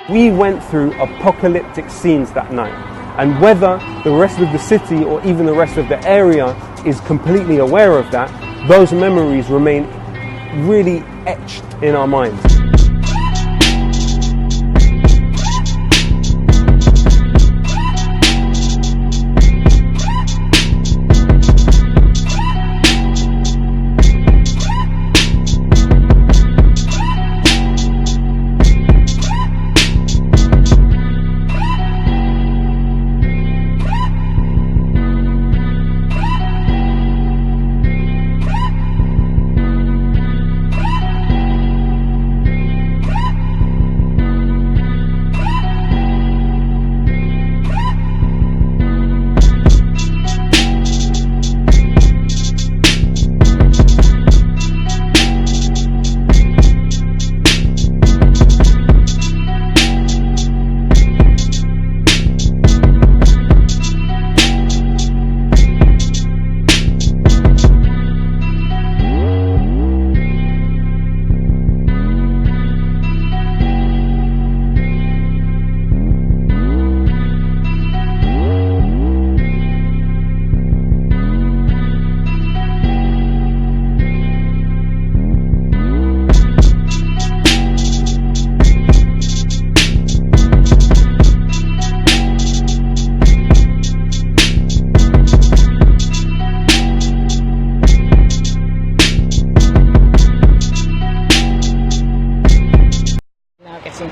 We went through apocalyptic scenes that night, and whether the rest of the city or even the rest of the area is completely aware of that, those memories remain really etched in our minds.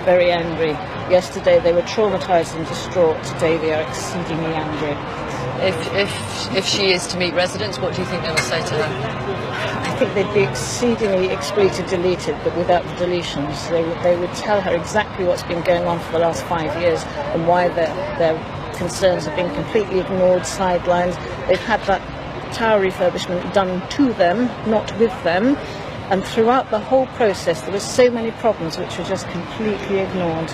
Very angry. Yesterday they were traumatised and distraught. Today they are exceedingly angry. If she is to meet residents, what do you think they will say to her? I think they'd be exceedingly expletive deleted, but without the deletions. They would tell her exactly what's been going on for the last 5 years and why their concerns have been completely ignored, sidelined. They've had that tower refurbishment done to them, not with them. And throughout the whole process, there were so many problems which were just completely ignored.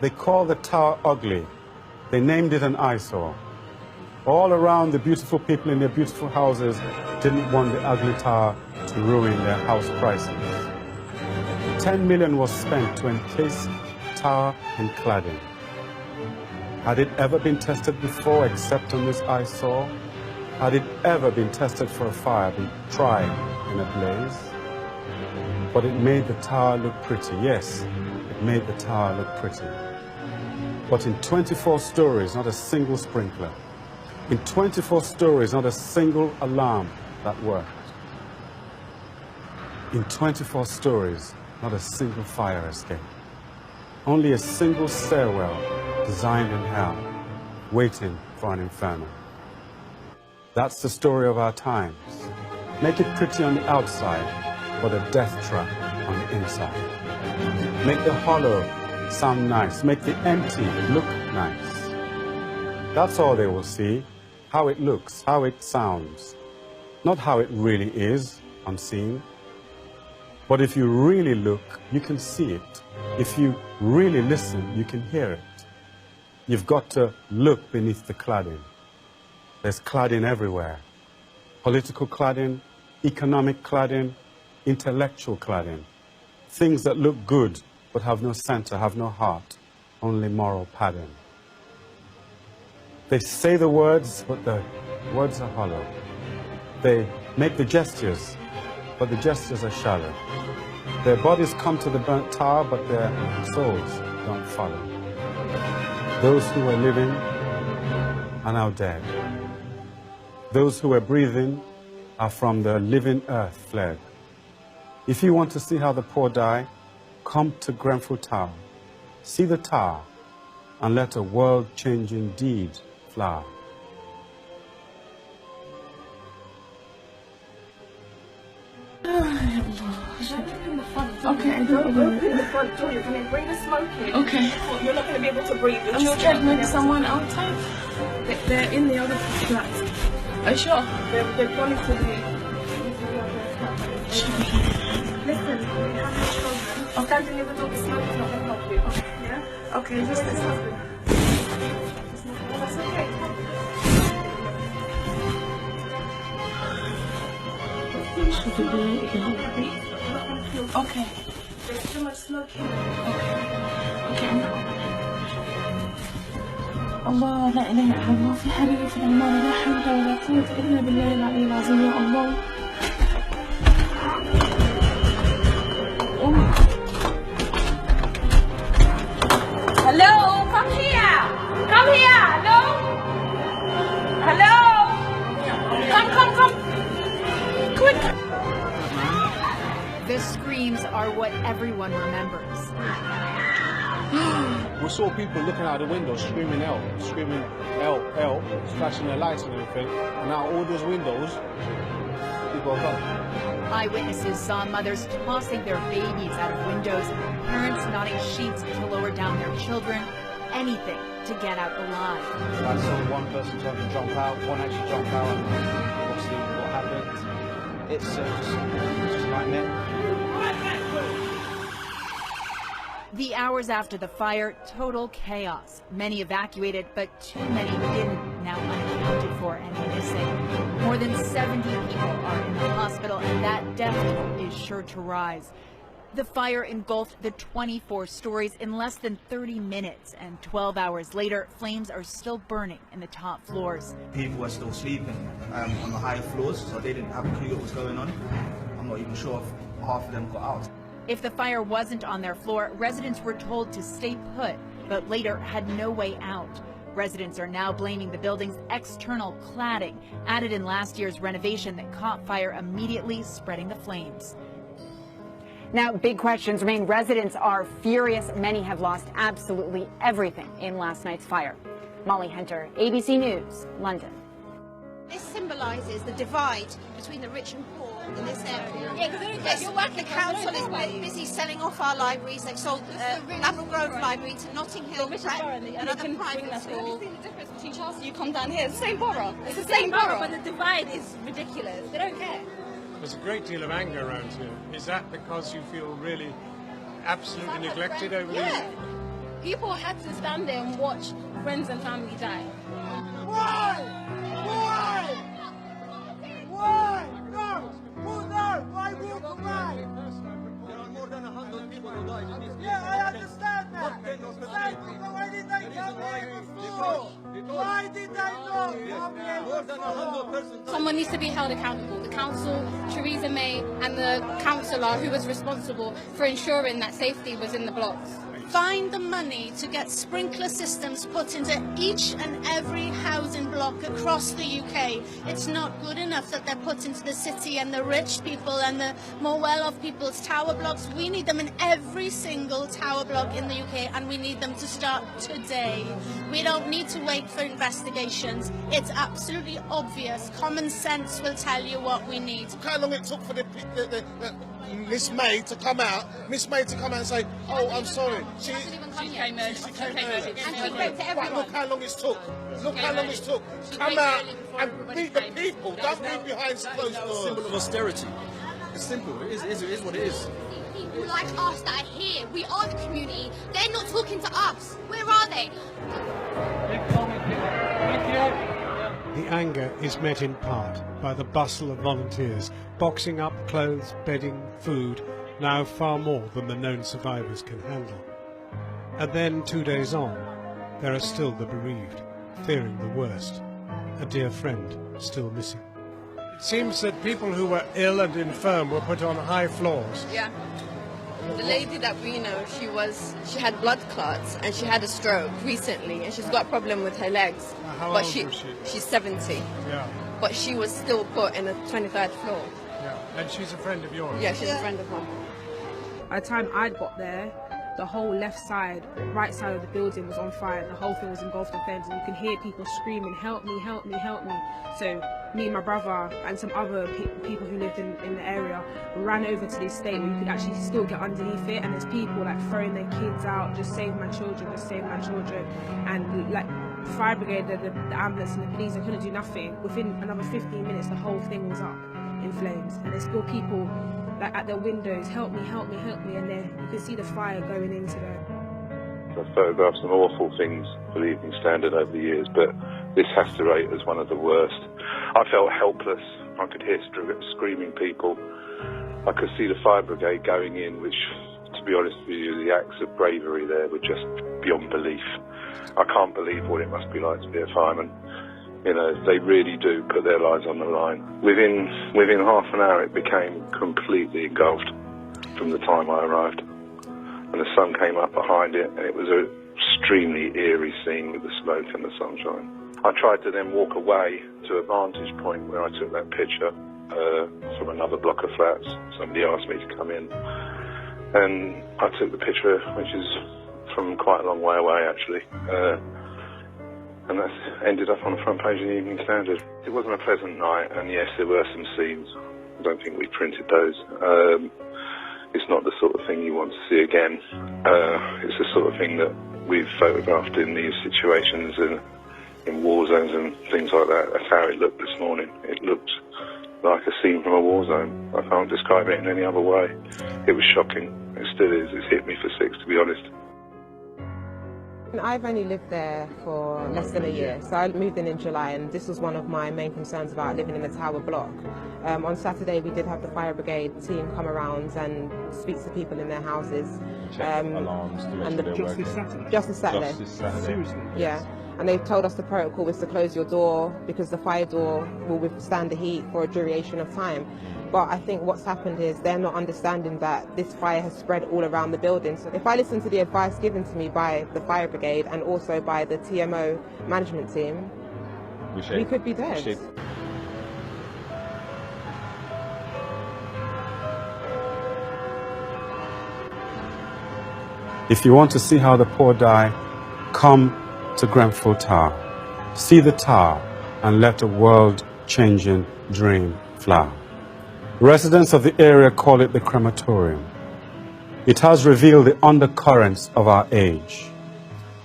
They call the tower ugly. They named it an eyesore. All around, the beautiful people in their beautiful houses didn't want the ugly tower to ruin their house prices. 10 million was spent to encase the tower in cladding. Had it ever been tested before except on this eyesore? Had it ever been tested for a fire, been tried in a blaze? But it made the tower look pretty. Yes, it made the tower look pretty. But in 24 stories, not a single sprinkler. In 24 stories, not a single alarm that worked. In 24 stories, not a single fire escape. Only a single stairwell designed in hell, waiting for an inferno. That's the story of our times. Make it pretty on the outside, but a death trap on the inside. Make the hollow sound nice. Make the empty look nice. That's all they will see. How it looks, how it sounds. Not how it really is, unseen. But if you really look, you can see it. If you really listen, you can hear it. You've got to look beneath the cladding. There's cladding everywhere. Political cladding, economic cladding, intellectual cladding. Things that look good but have no center, have no heart, only moral padding. They say the words, but the words are hollow. They make the gestures, but the gestures are shallow. Their bodies come to the burnt tower, but their souls don't follow. Those who were living are now dead. Those who were breathing are from the living earth fled. If you want to see how the poor die, come to Grenfell Tower, see the tower, and let a world-changing deed flower. Okay, don't open the front door. You're going to bring the smoke in. Okay. You're not going to be able to breathe. I'm checking with someone outside. They're in the other flats. Are you sure? They've gone into the Listen, we have your children. Okay. Standing near the door, the smoke is not going to help you. Yeah? Okay, just listen. That's okay. Okay. There's too much smoke here. Okay. الله لا إله إلا الله في حبيبي الله لا حول ولا قوة إلا بالله العلي العظيم يا الله. Hello, come here. Come here. Hello. Hello. Come. Quick. The screams are what everyone remembers. We saw people looking out the window screaming help, flashing their lights and everything. And now all those windows, people are gone. Eyewitnesses saw mothers tossing their babies out of windows, parents knotting sheets to lower down their children, anything to get out alive. I saw one person try to jump out, one actually jumped out, and obviously what happened. It's just a nightmare. The hours after the fire, total chaos. Many evacuated, but too many didn't, now unaccounted for and missing. More than 70 people are in the hospital, and that death toll is sure to rise. The fire engulfed the 24 stories in less than 30 minutes, and 12 hours later, flames are still burning in the top floors. People were still sleeping on the higher floors, so they didn't have a clue what was going on. I'm not even sure if half of them got out. If the fire wasn't on their floor, residents were told to stay put, but later had no way out. Residents are now blaming the building's external cladding, added in last year's renovation that caught fire immediately, spreading the flames. Now, big questions remain. Residents are furious. Many have lost absolutely everything in last night's fire. Molly Hunter, ABC News, London. This symbolises the divide between the rich and poor in this area. The council is busy selling off our libraries. They've sold Lavell Grove Library to Notting Hill Prep, another private school. Have you seen the difference between Chelsea? You come down here, it's the same borough. It's the same borough, but the divide is ridiculous. They don't care. There's a great deal of anger around here. Is that because you feel really absolutely neglected over these? People had to stand there and watch friends and family die. Why? No! Who knows? Why walk away? There are more than 100 people who died in this. Yeah, I understand that. Why did they come here before? Why did they not come here before? More than 100 persons. Someone needs to be held accountable. The council, Theresa May, and the councillor who was responsible for ensuring that safety was in the blocks. Find the money to get sprinkler systems put into each and every housing block across the UK. It's not good enough that they're put into the city and the rich people and the more well-off people's tower blocks. We need them in every single tower block in the UK, and we need them to start today. We don't need to wait for investigations. It's absolutely obvious. Common sense will tell you what we need. Look how long it took for Miss May to come out. And say, "Oh, I'm sorry." She came early. She came early. And she spoke to everyone. Look how long it took. Come out and meet the people. Don't be behind closed doors. Symbol of austerity. It's simple. It is what it is. People like us that are here, we are the community. They're not talking to us. Where are they? The anger is met in part by the bustle of volunteers, boxing up clothes, bedding, food, now far more than the known survivors can handle. And then 2 days on, there are still the bereaved, fearing the worst. A dear friend still missing. It seems that people who were ill and infirm were put on high floors. Yeah. The lady that we know, she had blood clots and she had a stroke recently, and she's got a problem with her legs. How old was she? She's 70. Yeah. But she was still put in the 23rd floor. Yeah. And she's a friend of yours? Yeah, she's a friend of mine. By the time I'd got there, the whole left side, right side of the building was on fire. The whole thing was engulfed in flames, and you can hear people screaming, "Help me, help me, help me." So me and my brother and some other people who lived in the area ran over to the estate where you could actually still get underneath it, and there's people like throwing their kids out, just save my children, just save my children. And like the fire brigade, the ambulance and the police, they couldn't do nothing. Within another 15 minutes, the whole thing was up in flames, and there's still people like at their windows, help me, help me, help me, and then you can see the fire going into them. I've photographed some awful things for the Evening Standard over the years, but this has to rate as one of the worst. I felt helpless. I could hear screaming people. I could see the fire brigade going in, which, to be honest with you, the acts of bravery there were just beyond belief. I can't believe what it must be like to be a fireman. You know, they really do put their lives on the line. Within half an hour, it became completely engulfed from the time I arrived. And the sun came up behind it, and it was an extremely eerie scene with the smoke and the sunshine. I tried to then walk away to a vantage point where I took that picture from another block of flats. Somebody asked me to come in, and I took the picture, which is from quite a long way away actually, and that ended up on the front page of the Evening Standard. It wasn't a pleasant night, and yes, there were some scenes. I don't think we printed those. It's not the sort of thing you want to see again. It's the sort of thing that we've photographed in these situations and in war zones and things like that. That's how it looked this morning. It looked like a scene from a war zone. I can't describe it in any other way. It was shocking. It still is. It's hit me for six, to be honest. I've only lived there for less than a year, so I moved in July, and this was one of my main concerns about living in the tower block. On Saturday we did have the fire brigade team come around and speak to people in their houses. Alarms to make sure just this Saturday. Seriously? Yeah. And they told us the protocol was to close your door because the fire door will withstand the heat for a duration of time. But I think what's happened is they're not understanding that this fire has spread all around the building. So if I listen to the advice given to me by the fire brigade and also by the TMO management team, we could be dead. If you want to see how the poor die, come to Grenfell Tower. See the tower and let a world-changing dream fly. Residents of the area call it the crematorium. It has revealed the undercurrents of our age.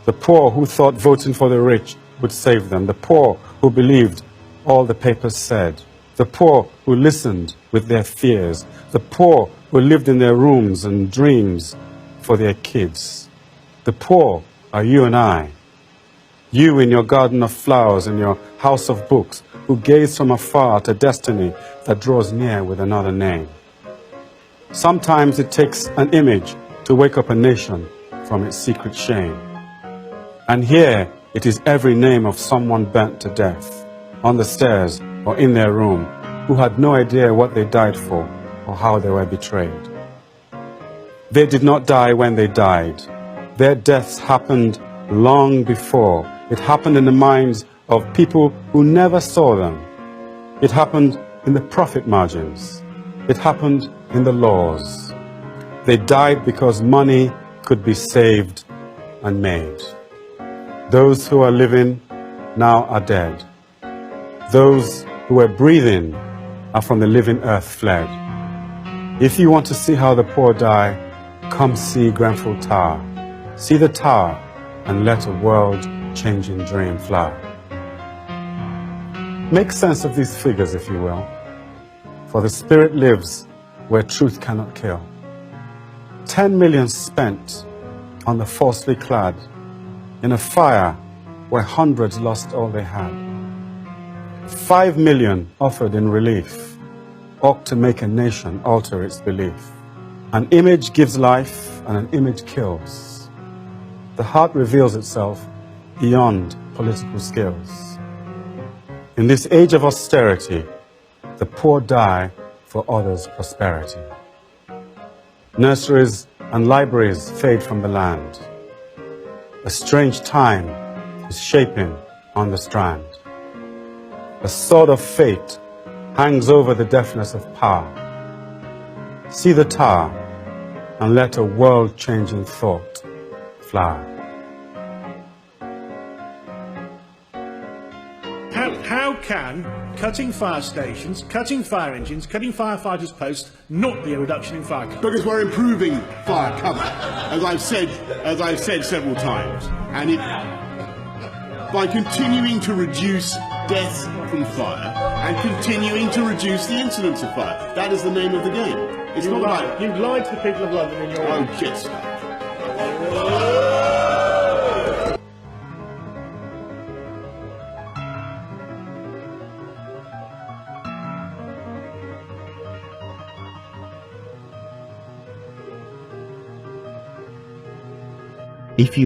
The poor who thought voting for the rich would save them. The poor who believed all the papers said. The poor who listened with their fears. The poor who lived in their rooms and dreams for their kids. The poor are you and I. You in your garden of flowers, in your house of books, who gaze from afar at a destiny that draws near with another name. Sometimes it takes an image to wake up a nation from its secret shame. And here it is every name of someone burnt to death, on the stairs or in their room, who had no idea what they died for or how they were betrayed. They did not die when they died. Their deaths happened long before. It happened in the minds of people who never saw them. It happened in the profit margins. It happened in the laws. They died because money could be saved and made. Those who are living now are dead. Those who were breathing are from the living earth fled. If you want to see how the poor die, come see Grenfell Tower. See the tower and let a world-changing dream fly. Make sense of these figures, if you will, for the spirit lives where truth cannot kill. 10 million spent on the falsely clad in a fire where hundreds lost all they had. 5 million offered in relief ought to make a nation alter its belief. An image gives life and an image kills. The heart reveals itself beyond political skills. In this age of austerity, the poor die for others' prosperity. Nurseries and libraries fade from the land. A strange time is shaping on the strand. A sword of fate hangs over the deafness of power. See the tower and let a world-changing thought fly. How can cutting fire stations, cutting fire engines, cutting firefighters' posts not be a reduction in fire cover? Because we're improving fire cover, as I've said several times, and by continuing to reduce deaths from fire and continuing to reduce the incidence of fire. That is the name of the game. It's not like you lied to the people of London in your own yes. If you